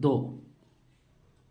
2।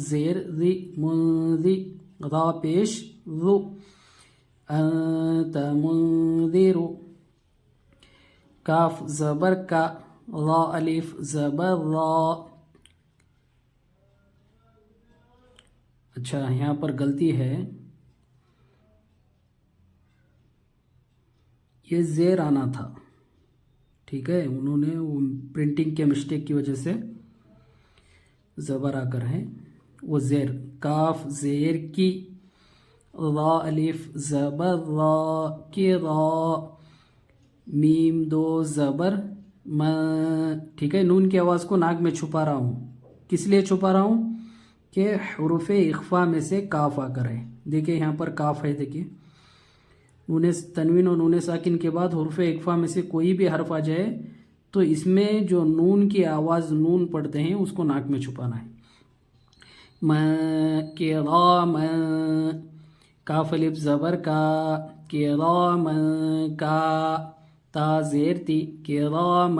زیر ذی منذی را پیش ذو انت منذر کاف زبر کا را الف زبر را. اچھا یہاں پر غلطی ہے, یہ زیر آنا تھا, ٹھیک ہے, انہوں نے وہ پرنٹنگ کے مسٹیک کی وجہ سے زبر آ کر ہے, وہ زیر. کاف زیر کی, را الف زبر را کی را, میم دو زبر م, ٹھیک ہے. نون کی آواز کو ناک میں چھپا رہا ہوں, کس لیے چھپا رہا ہوں کہ حروف اخفا میں سے کاف آ کر ہے. دیکھیں یہاں پر کاف ہے, دیکھیں نون تنوین اور نون ساکن کے بعد حروف اخفا میں سے کوئی بھی حرف آ جائے تو اس میں جو نون کی آواز نون پڑھتے ہیں اس کو ناک میں چھپانا ہے. کرام, کاف الف زبر کا, کرام کا, تا زیر تی, کرام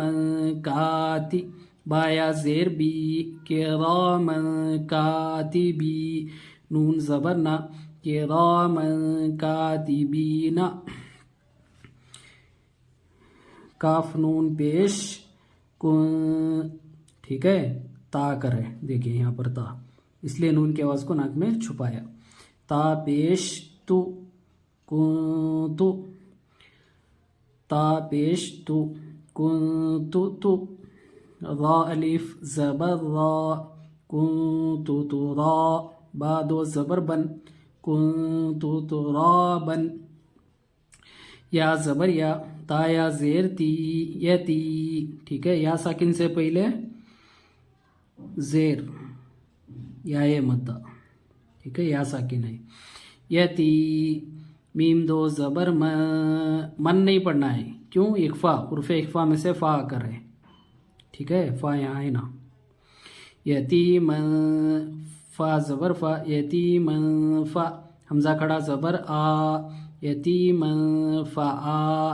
کاتی, با یا زیر بی, کرام کاتبی, نون زبر نا, کرام کاتبین, کاف نون پیش کن, ٹھیک ہے, تا کرے, دیکھیں یہاں پر تا, اس لیے نون کی آواز کو ناک میں چھپایا. تا پیش تو کن تو, تا پیش تو کن تو, را الف زبر را کن تو را, با دو زبر بن کن تو را بن, یا زبر یا, تا یا زیر تی یتی, ٹھیک ہے, یا ساکن سے پہلے زیر یا یہ مدہ, ٹھیک ہے, یا ساکن ہے. یتی, میم دو زبر من نہیں پڑھنا ہے, کیوں, اخفا, حروف اخفا میں سے فا کر ہے, ٹھیک ہے, فا یہاں ہے نا. یتیم, فا زبر فا, یتیم فا, حمزہ کھڑا زبر آ, یتیم فا آ,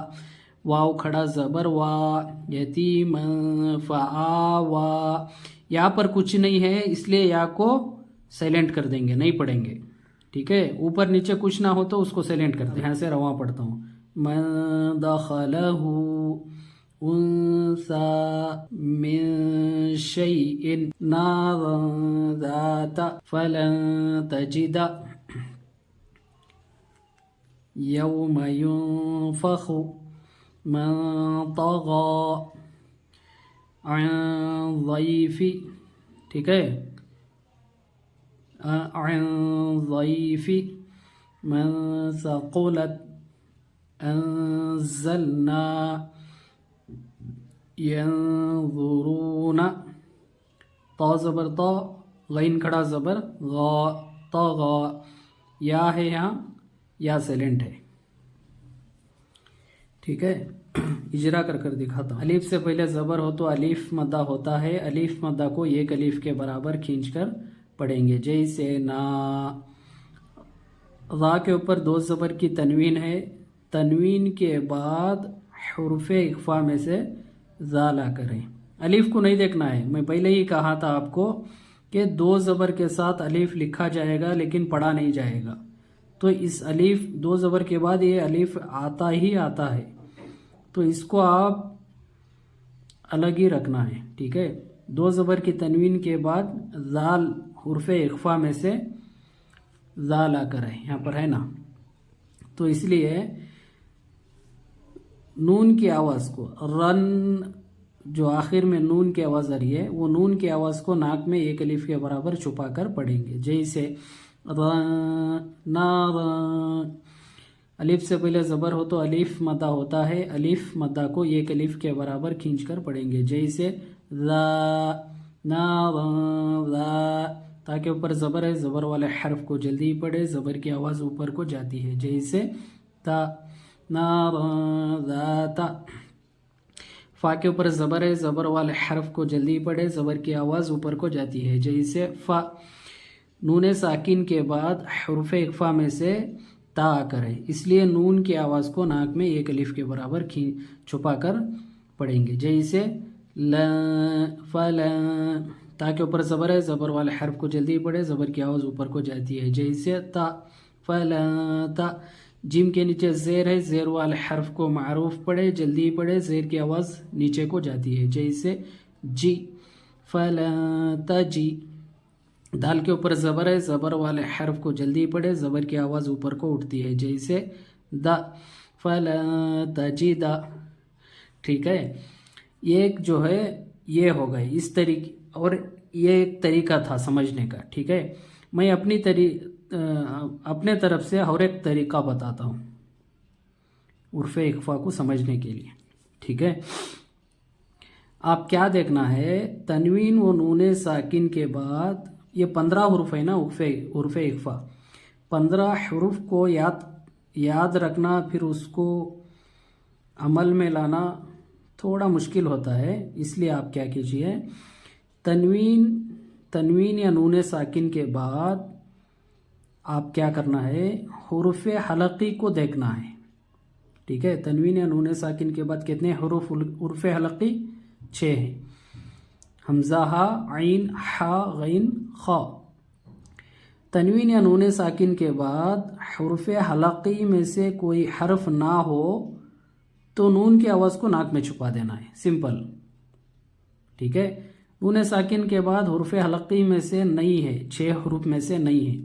واو کھڑا زبر وا, یتیم فا آ وا. یہاں پر کچھ نہیں ہے اس لیے یا کو سائلنٹ کر دیں گے, نہیں پڑھیں گے, ٹھیک ہے. اوپر نیچے کچھ نہ ہو تو اس کو سائلنٹ کر دیں. یہاں سے رواں پڑھتا ہوں. من دخلہ انسا من شیء نارا ذات فلن تجد یوم ينفخ من طغى عن ضیف, ٹھیک ہے, عن ضیف من ثقلت انزلنا ینظرون, تا زبر تا, غین کھڑا زبر غا, طغا, یا ہے یہاں, یا سیلنٹ ہے, ٹھیک ہے. اجرا کر دکھاتا ہوں. الف سے پہلے زبر ہو تو الف مدہ ہوتا ہے, الف مدہ کو ایک الف کے برابر کھینچ کر پڑھیں گے. جیسے نا, را کے اوپر دو زبر کی تنوین ہے, تنوین کے بعد حروف اخفا میں سے زال آ کریں. الف کو نہیں دیکھنا ہے, میں پہلے ہی کہا تھا آپ کو کہ دو زبر کے ساتھ الف لکھا جائے گا لیکن پڑھا نہیں جائے گا, تو اس الف دو زبر کے بعد یہ الف آتا ہی آتا ہے, تو اس کو آپ الگ ہی رکھنا ہے, ٹھیک ہے. دو زبر کی تنوین کے بعد زال حرف اخفا میں سے زال آ کر ہے, یہاں پر ہے نا, تو اس لیے نون کی آواز کو, رن جو آخر میں نون کی آواز آ رہی ہے وہ نون کی آواز کو ناک میں ایک الف کے برابر چھپا کر پڑھیں گے. جیسے نار, الف سے پہلے زبر ہو تو الف مدہ ہوتا ہے, الف مدہ کو ایک الف کے برابر کھینچ کر پڑھیں گے. جیسے ذا نار ذا, تاکہ اوپر زبر ہے, زبر والے حرف کو جلدی پڑھے, زبر کی آواز اوپر کو جاتی ہے. جیسے تا نار ذات, فا کے اوپر زبر ہے, زبر والے حرف کو جلدی پڑھے, زبر کی آواز اوپر کو جاتی ہے. جیسے فا, نون ساکن کے بعد حروف اخفا میں سے تا آ کر ہے, اس لیے نون کی آواز کو ناک میں ایک الف کے برابر چھپا کر پڑھیں گے. جیسے ل فلا, تا کے اوپر زبر ہے، زبر والے حرف کو جلدی پڑھے، زبر کی آواز اوپر کو جاتی ہے، جیسے تا فلا تا۔ جیم کے نیچے زیر ہے، زیر والے حرف کو معروف پڑھے، جلدی پڑھے، زیر کی آواز نیچے کو جاتی ہے، جیسے جی فلا تجی۔ دال کے اوپر زبر ہے، زبر والے حرف کو جلدی پڑھے، زبر کی آواز اوپر کو اٹھتی ہے، جیسے دا فلا تجدا۔ ٹھیک ہے، ایک جو ہے یہ ہو گئے اس طریقے، اور یہ ایک طریقہ تھا سمجھنے کا۔ ٹھیک ہے، میں اپنے طرف سے اور ایک طریقہ بتاتا ہوں عرف اخفا کو سمجھنے کے لیے۔ ٹھیک ہے، آپ کیا دیکھنا ہے، تنوین و نون ساکن کے بعد یہ 15 حروف ہے نا عرف اخفا، 15 حروف کو یاد رکھنا، پھر اس کو عمل میں لانا تھوڑا مشکل ہوتا ہے۔ اس لیے آپ کیا کیجئے، تنوین یا نون ساکن کے بعد آپ کیا کرنا ہے، حروف حلقی کو دیکھنا ہے۔ ٹھیک ہے، تنوین یا نون ساکن کے بعد کتنے حروف حروف حلقی؟ 6 ہیں، حمزہ ہا، عین، حا، غین، خا۔ تنوین یا نون ساکن کے بعد حروف حلقی میں سے کوئی حرف نہ ہو تو نون کی آواز کو ناک میں چھپا دینا ہے، سمپل۔ ٹھیک ہے، نون ساکن کے بعد حروف حلقی میں سے نہیں ہے، 6 حروف میں سے نہیں ہے،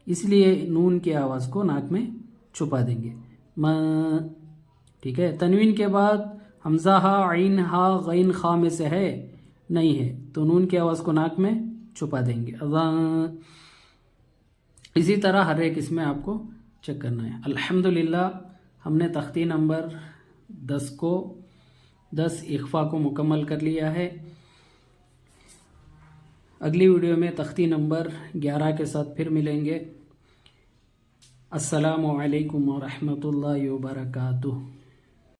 اس لیے نون کی آواز کو ناک میں چھپا دیں گے، ٹھیک ہے۔ تنوین کے بعد حمزہ ہا، عین، ہا، غین، خا میں سے ہے نہیں ہے تو نون کی آواز کو ناک میں چھپا دیں گے۔ اسی طرح ہر ایک اس میں آپ کو چیک کرنا ہے۔ الحمدللہ ہم نے تختی نمبر 10 اخفا کو مکمل کر لیا ہے۔ اگلی ویڈیو میں تختی نمبر 11 کے ساتھ پھر ملیں گے۔ السلام علیکم ورحمۃ اللہ وبرکاتہ۔